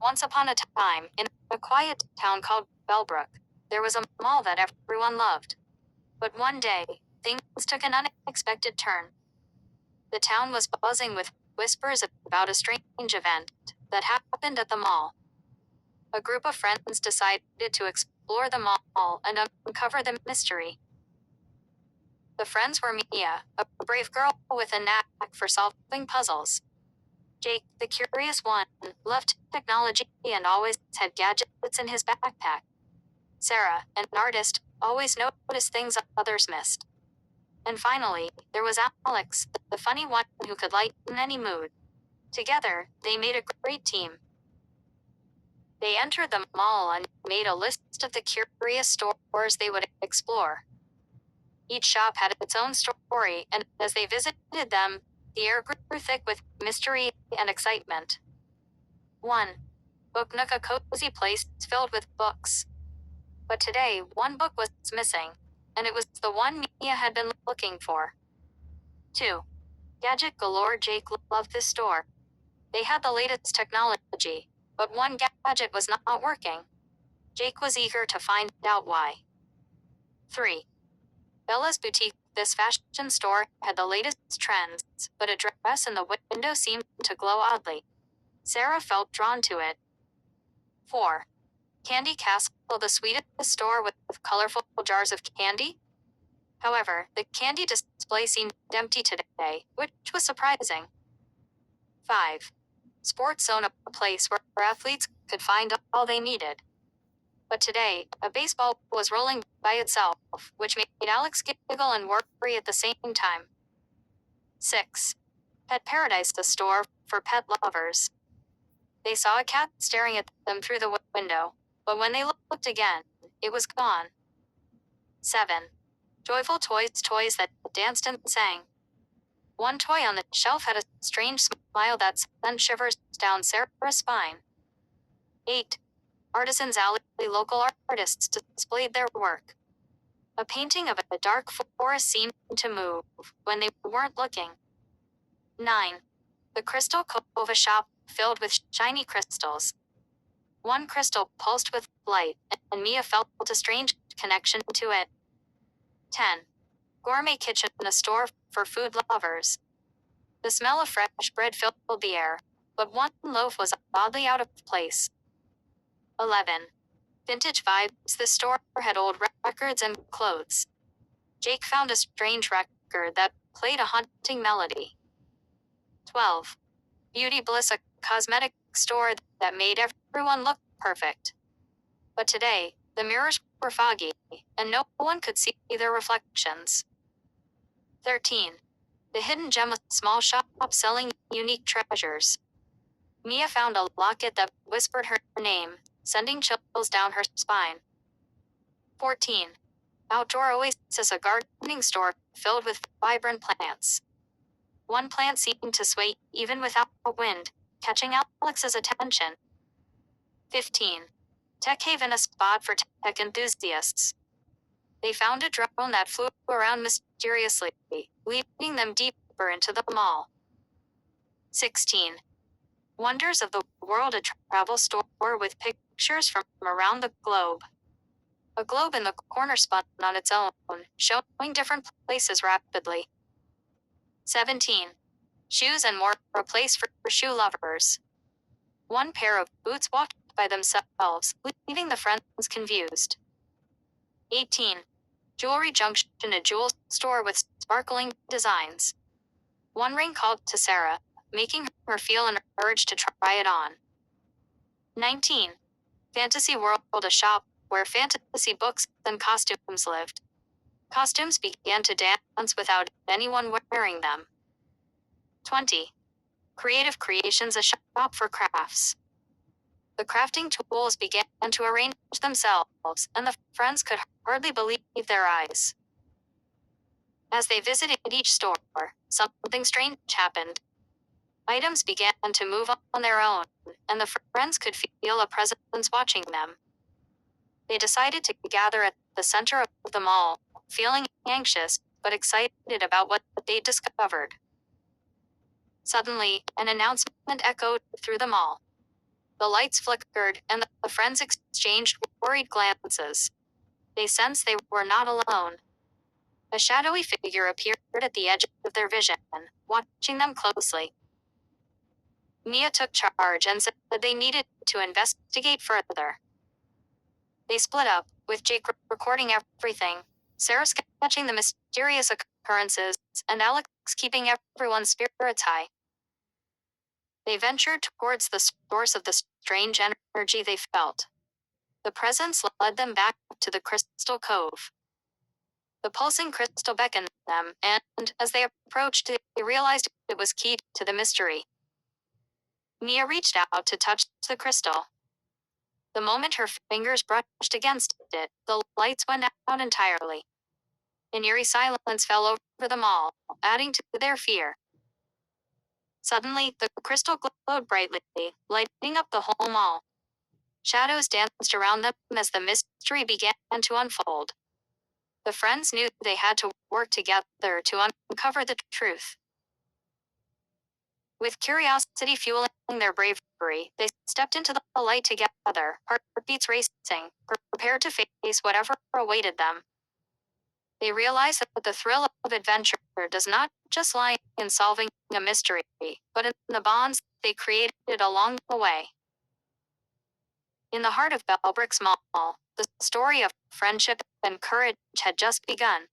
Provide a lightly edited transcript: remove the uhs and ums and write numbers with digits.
Once upon a time, in a quiet town called Bellbrook, there was a mall that everyone loved. But one day, things took an unexpected turn. The town was buzzing with whispers about a strange event that happened at the mall. A group of friends decided to explore the mall and uncover the mystery. The friends were Mia, a brave girl with a knack for solving puzzles. Jake, the curious one, loved technology and always had gadgets in his backpack. Sarah, an artist, always noticed things others missed. And finally, there was Alex, the funny one who could lighten any mood. Together, they made a great team. They entered the mall and made a list of the curious stores they would explore. Each shop had its own story, and as they visited them, the air grew thick with mystery and excitement. 1. Book Nook, a cozy place filled with books. But today, one book was missing, and it was the one Mia had been looking for. 2. Gadget galore. Jake loved this store. They had the latest technology, but one gadget was not working. Jake was eager to find out why. 3. Bella's Boutique. This fashion store had the latest trends, but a dress in the window seemed to glow oddly. Sarah felt drawn to it. 4. Candy Castle, the sweetest store with colorful jars of candy. However, the candy display seemed empty today, which was surprising. 5. Sports Zone, a place where athletes could find all they needed. But today, a baseball was rolling by itself, which made Alex giggle and worry at the same time. 6. Pet Paradise, the store for pet lovers. They saw a cat staring at them through the window, but when they looked again, it was gone. 7. Joyful Toys, toys that danced and sang. One toy on the shelf had a strange smile that sent shivers down Sarah's spine. 8. Artisans Alley, local artists displayed their work. A painting of a dark forest seemed to move when they weren't looking. 9. The Crystal Cove, a shop filled with shiny crystals. One crystal pulsed with light, and Mia felt a strange connection to it. 10. Gourmet Kitchen, a store for food lovers. The smell of fresh bread filled the air, but one loaf was oddly out of place. 11. Vintage Vibes, the store had old records and clothes. Jake found a strange record that played a haunting melody. 12. Beauty Bliss, a cosmetic store that made everyone look perfect. But today, the mirrors were foggy, and no one could see their reflections. 13. The Hidden Gem, a small shop selling unique treasures. Mia found a locket that whispered her name, sending chills down her spine. 14. Outdoor Oasis, a gardening store filled with vibrant plants. One plant seemed to sway even without wind, catching Alex's attention. 15. Tech Haven, a spot for tech enthusiasts. They found a drone that flew around mysteriously, leading them deeper into the mall. 16. Wonders of the World, a travel store with pictures from around the globe. A globe in the corner spun on its own, showing different places rapidly. 17. Shoes and More, a place for shoe lovers. One pair of boots walked by themselves, leaving the friends confused. 18. Jewelry Junction, a jewel store with sparkling designs. One ring called to Sarah, making her feel an urge to try it on. 19. Fantasy World, a shop where fantasy books and costumes lived. Costumes began to dance without anyone wearing them. 20. Creative Creations, a shop for crafts. The crafting tools began to arrange themselves, and the friends could hardly believe their eyes. As they visited each store, something strange happened. Items began to move on their own, and the friends could feel a presence watching them. They decided to gather at the center of the mall, feeling anxious but excited about what they discovered. Suddenly, an announcement echoed through the mall. The lights flickered, and the friends exchanged worried glances. They sensed they were not alone. A shadowy figure appeared at the edge of their vision, watching them closely. Mia took charge and said they needed to investigate further. They split up, with Jake recording everything, Sarah sketching the mysterious occurrences, and Alex keeping everyone's spirits high. They ventured towards the source of the strange energy they felt. The presence led them back to the crystal cove. The pulsing crystal beckoned them, and as they approached, they realized it was key to the mystery. Mia reached out to touch the crystal. The moment her fingers brushed against it, the lights went out entirely. An eerie silence fell over them all, adding to their fear. Suddenly, the crystal glowed brightly, lighting up the whole mall. Shadows danced around them as the mystery began to unfold. The friends knew they had to work together to uncover the truth. With curiosity fueling their bravery, they stepped into the light together, heartbeats racing, prepared to face whatever awaited them. They realized that the thrill of adventure does not just lie in solving a mystery, but in the bonds they created along the way. In the heart of Bellbrook's Mall, the story of friendship and courage had just begun.